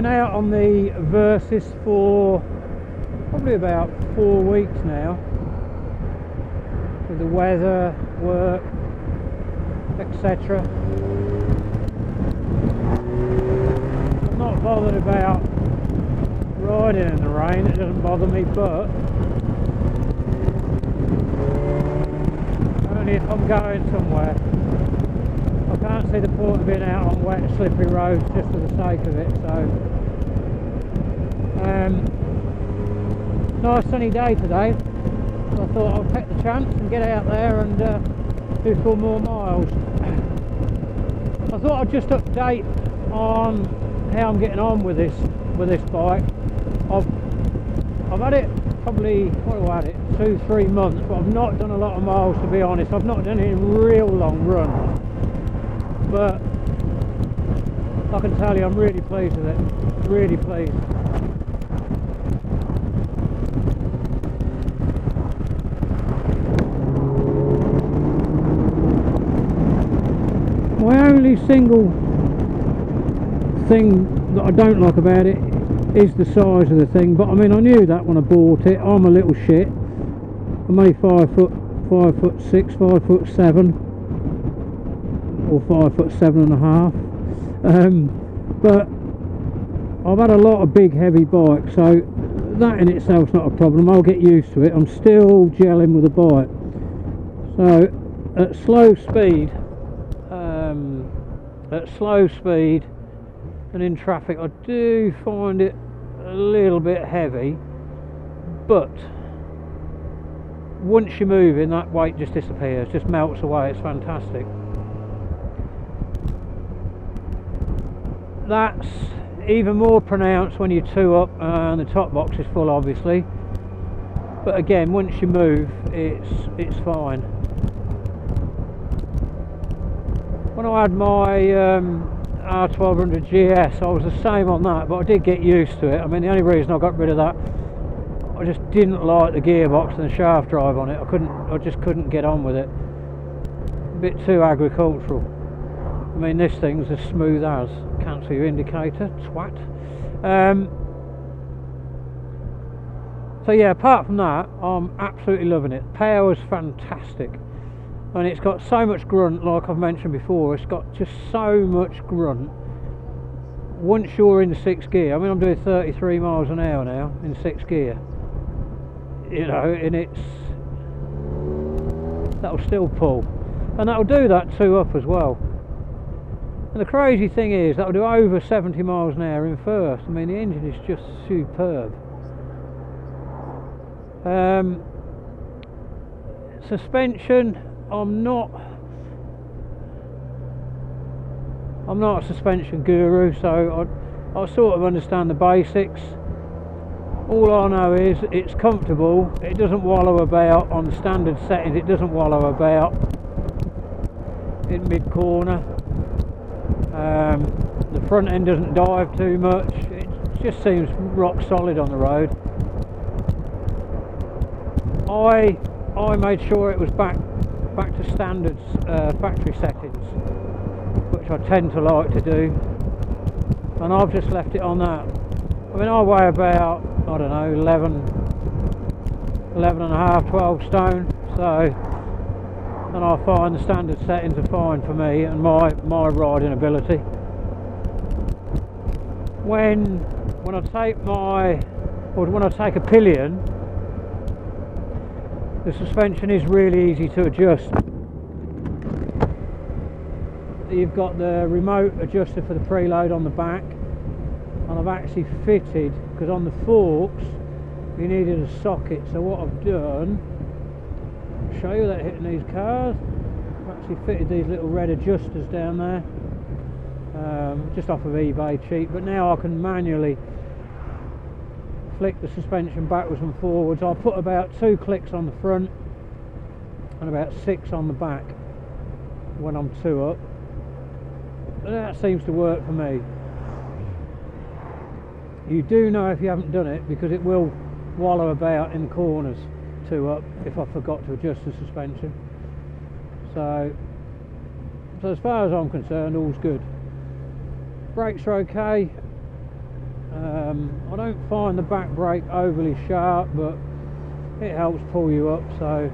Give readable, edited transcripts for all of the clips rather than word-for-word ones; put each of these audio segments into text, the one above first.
been out on the Versys for probably about 4 weeks now, with the weather, work, etc. I'm not bothered about riding in the rain, it doesn't bother me, but only if I'm going somewhere. I can't see the point of being out on wet, slippery roads just for the sake of it. So, nice sunny day today. So I thought I'd take the chance and get out there and do 4 more miles. I thought I'd just update on how I'm getting on with this bike. I've had it probably, what have I had it, 2-3 months, but I've not done a lot of miles, to be honest. I've not done any real long runs, but I can tell you I'm really pleased with it, really pleased. My only single thing that I don't like about it is the size of the thing, but I mean, I knew that when I bought it. I'm a little shit. I'm only 5'6", 5'7", or 5'7½". But I've had a lot of big heavy bikes, so that in itself's not a problem. I'll get used to it. I'm still gelling with the bike. So at slow speed and in traffic, I do find it a little bit heavy, but once you're moving, that weight just disappears, just melts away. It's fantastic. That's even more pronounced when you're 2 up and the top box is full, obviously, but again, once you move, it's fine. When I had my R1200 GS, I was the same on that, but I did get used to it. I mean, the only reason I got rid of that, I just didn't like the gearbox and the shaft drive on it. I just couldn't get on with it. A bit too agricultural. I mean, this thing's as smooth as. Cancel your indicator, twat. So yeah, apart from that, I'm absolutely loving it. Power's fantastic. And it's got so much grunt, like I've mentioned before. It's got just so much grunt once you're in 6th gear. I mean, I'm doing 33 miles an hour now in 6th gear, you know, and that'll still pull, and that'll do that 2 up as well. And the crazy thing is, that'll do over 70 miles an hour in first. I mean, the engine is just superb. Suspension, I'm not a suspension guru, so I sort of understand the basics. All I know is it's comfortable, it doesn't wallow about on the standard settings, it doesn't wallow about in mid-corner. The front end doesn't dive too much, it just seems rock solid on the road. I made sure it was back to standard factory settings, which I tend to like to do, and I've just left it on that. I mean, I weigh about, I don't know, 11 and a half, 12 stone, so, and I find the standard settings are fine for me and my riding ability. When I take a pillion, the suspension is really easy to adjust. You've got the remote adjuster for the preload on the back, and I've actually fitted, because on the forks you needed a socket, so what I've done, I'll show you that hitting these cars, I've actually fitted these little red adjusters down there, just off of eBay cheap, but now I can manually flick the suspension backwards and forwards. I'll put about 2 clicks on the front and about 6 on the back when I'm 2 up. And that seems to work for me. You do know if you haven't done it, because it will wallow about in the corners 2 up if I forgot to adjust the suspension. So as far as I'm concerned, all's good. Brakes are okay. I don't find the back brake overly sharp, but it helps pull you up. So,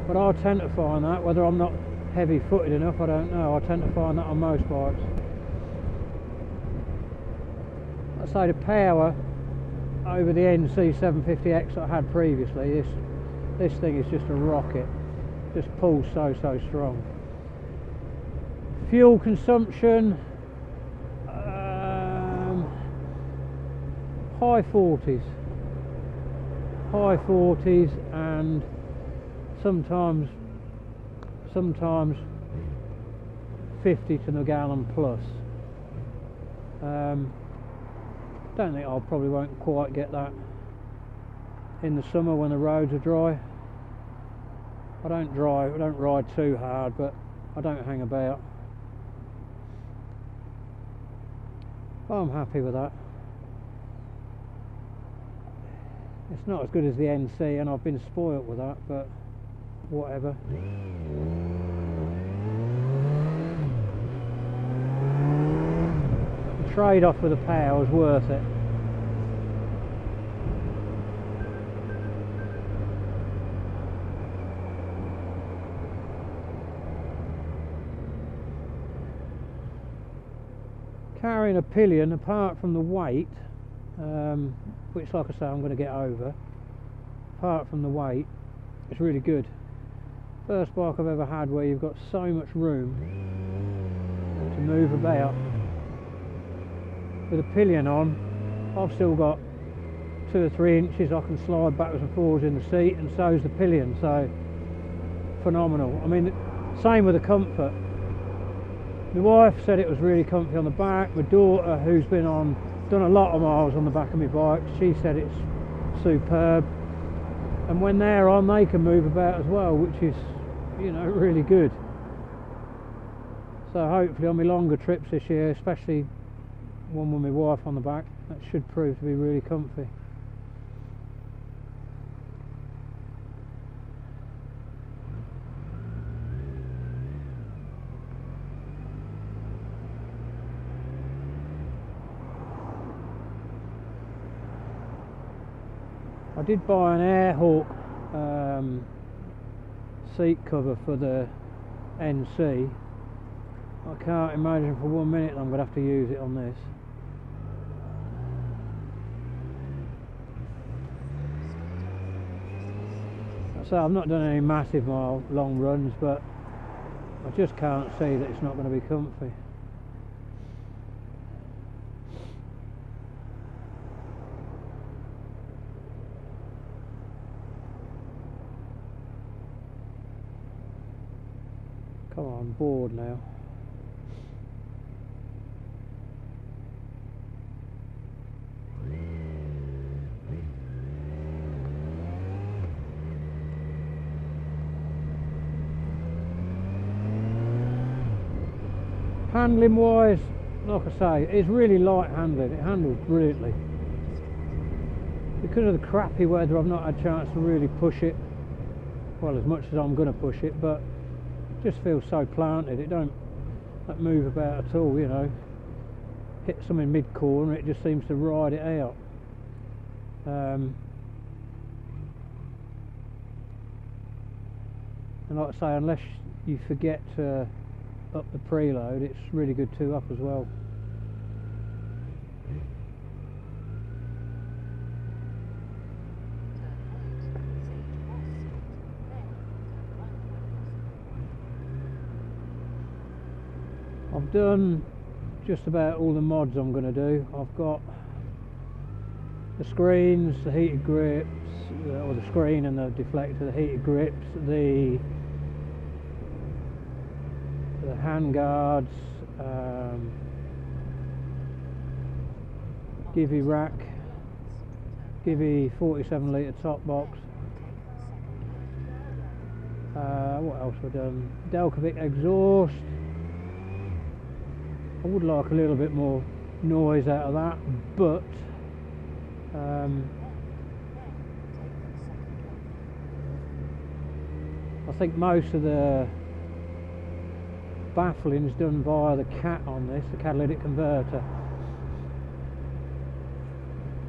but I tend to find that, whether I'm not heavy footed enough, I don't know, I tend to find that on most bikes. I say the power over the NC 750X that I had previously, this thing is just a rocket. Just pulls so strong. Fuel consumption, high 40s, and sometimes 50 to the gallon plus. Don't think I probably won't quite get that in the summer when the roads are dry. I don't ride too hard, but I don't hang about. But I'm happy with that. It's not as good as the NC, and I've been spoilt with that, but whatever. The trade-off with the power is worth it. Carrying a pillion, apart from the weight, which like I say I'm going to get over, apart from the weight, it's really good. First bike I've ever had where you've got so much room to move about. With a pillion on, I've still got 2 or 3 inches I can slide backwards and forwards in the seat, and so's the pillion, so phenomenal. I mean, same with the comfort. My wife said it was really comfy on the back. My daughter, who's done a lot of miles on the back of my bike, she said it's superb. And when they're on, they can move about as well, which is, you know, really good. So hopefully on my longer trips this year, especially one with my wife on the back, that should prove to be really comfy. I did buy an Airhawk seat cover for the NC. I can't imagine for 1 minute I'm going to have to use it on this. So I've not done any massive long runs, but I just can't see that it's not going to be comfy. Come on, I'm bored now. Handling wise, like I say, it's really light handling. It handles brilliantly. Because of the crappy weather, I've not had a chance to really push it, well, as much as I'm going to push it, but just feels so planted. It don't move about at all, you know. Hit something mid corner, it just seems to ride it out. And like I say, unless you forget to up the preload, it's really good to up as well. I've done just about all the mods I'm going to do. I've got the screens, the heated grips, or the screen and the deflector, the heated grips, the hand guards, Givy rack, Givy 47 litre top box. What else have I done? Delcovic exhaust. I would like a little bit more noise out of that, but I think most of the baffling is done via the CAT on this, the catalytic converter.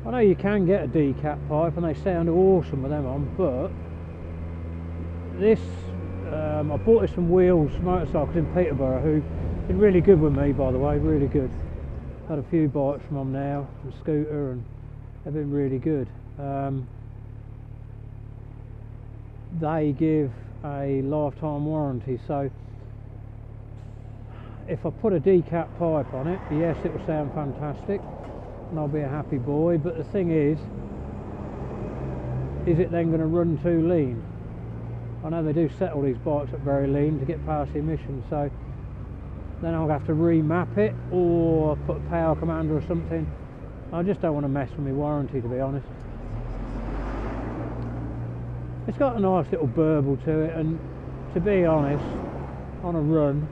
I know you can get a decap pipe and they sound awesome with them on, but this, I bought this from Wheels Motorcycles in Peterborough, who've been really good with me, by the way, really good. Had a few bikes from them now, from Scooter, and they've been really good. They give a lifetime warranty, so if I put a decap pipe on it, yes, it will sound fantastic and I'll be a happy boy, but the thing is it then going to run too lean? I know they do set all these bikes up very lean to get past the emissions, so then I'll have to remap it or put a power commander or something. I just don't want to mess with my warranty, to be honest. It's got a nice little burble to it, and to be honest, on a run,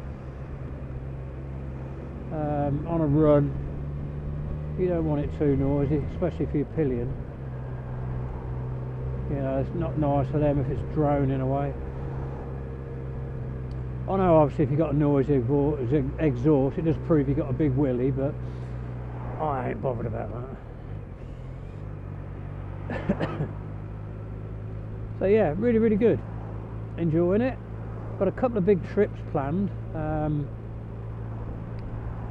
you don't want it too noisy, especially for your pillion. You know, it's not nice for them if it's droning away. I know obviously if you've got a noisy exhaust, it does prove you've got a big willy, but I ain't bothered about that. So yeah, really, really good. Enjoying it. Got a couple of big trips planned.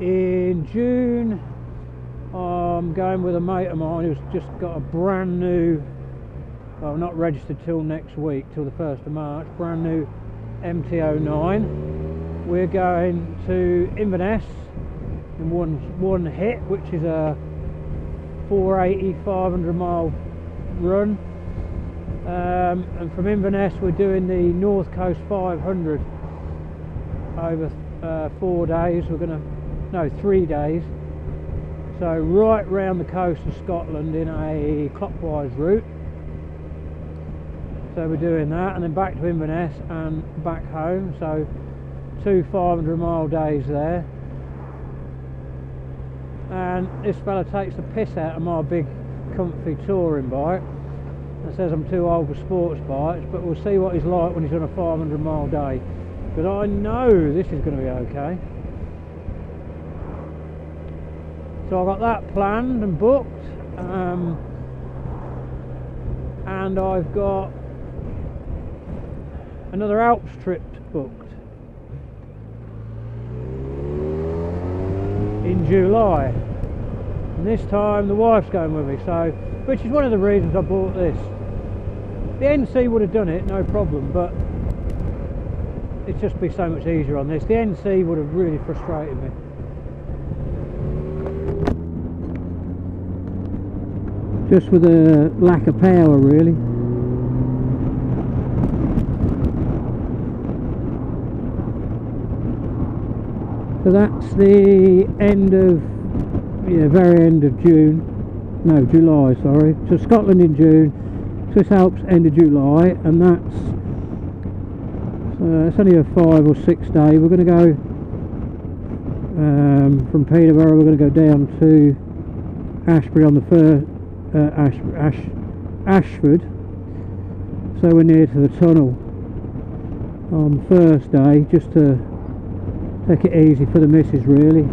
In June, I'm going with a mate of mine who's just got a brand new, well, not registered till next week, till the 1st of March, brand new MT-09. We're going to Inverness in one hit, which is a 480, 500 mile run. And from Inverness we're doing the North Coast 500 over 4 days. We're going to, no, 3 days. So right round the coast of Scotland in a clockwise route. So we're doing that, and then back to Inverness and back home. So 2 500 mile days there. And this fella takes the piss out of my big comfy touring bike. It says I'm too old for sports bikes, but we'll see what he's like when he's on a 500 mile day, because I know this is going to be okay. So I've got that planned and booked, and I've got another Alps trip booked in July, and this time the wife's going with me, so, which is one of the reasons I bought this. The NC would have done it, no problem, but it'd just be so much easier on this. The NC would have really frustrated me. Just with a lack of power, really. So that's the end of, yeah, very end of June. No, July, sorry. So Scotland in June, Swiss Alps end of July, and that's it's only a 5 or 6 day. We're going to go from Peterborough. We're going to go down to Ashbury on the Ashford. So we're near to the tunnel on the first day, just to take it easy for the missus, really.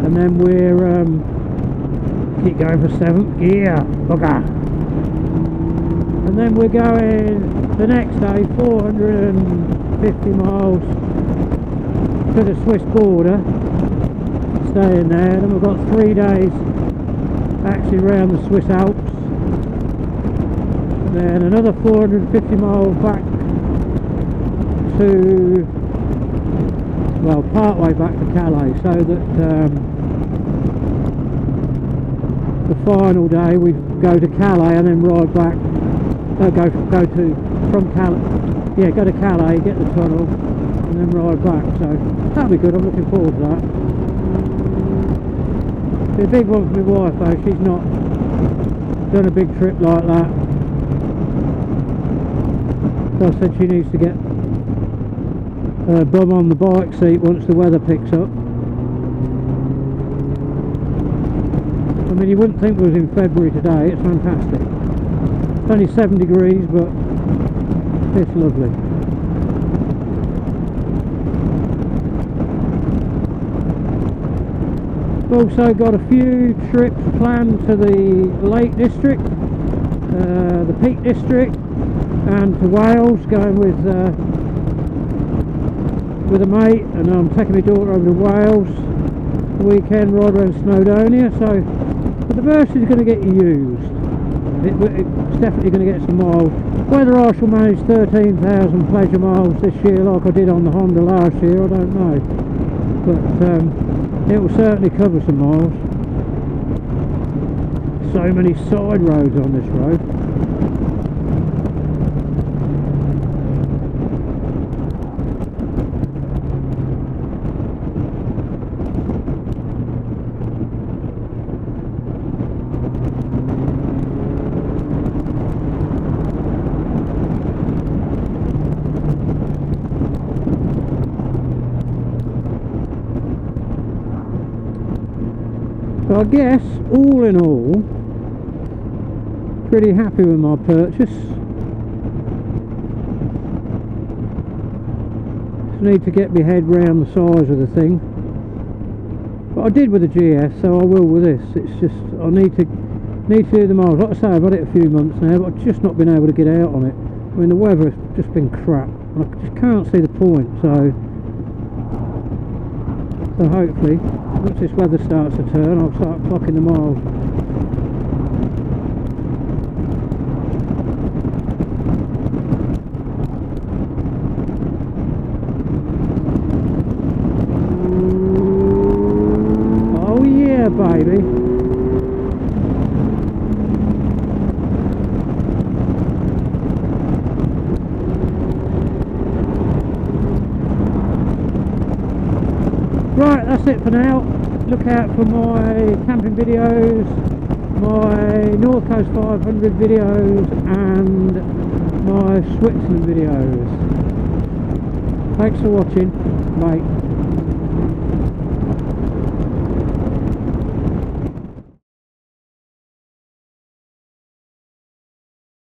And then we're keep going for 7th gear, bugger. And then we're going the next day 450 miles to the Swiss border, staying there. Then we've got 3 days actually around the Swiss Alps, then another 450 miles back to, well, part way back to Calais, so that the final day we go to Calais and then ride back. Go to Calais, get the tunnel, and then ride back. So that'll be good. I'm looking forward to that. It's a big one for my wife, though. She's not done a big trip like that. So I said she needs to get her bum on the bike seat once the weather picks up. I mean, you wouldn't think it was in February today. It's fantastic. It's only 7 degrees, but it's lovely. Also got a few trips planned to the Lake District, the Peak District, and to Wales, going with a mate, and I'm taking my daughter over to Wales the weekend, ride around Snowdonia. So, but the Versys is going to get used. It's definitely going to get some miles. Whether I shall manage 13,000 pleasure miles this year like I did on the Honda last year, I don't know. But it will certainly cover some miles. So many side roads on this road. So I guess, all in all, pretty happy with my purchase. Just need to get my head round the size of the thing. But I did with the GS, so I will with this. It's just, I need to do the miles. Like I say, I've had it a few months now, but I've just not been able to get out on it. I mean, the weather has just been crap, and I just can't see the point, so hopefully, once this weather starts to turn, I'll start clocking the miles. Oh yeah, baby. Right, that's it for now. Look out for my camping videos, my North Coast 500 videos, and my Switzerland videos. Thanks for watching, mate.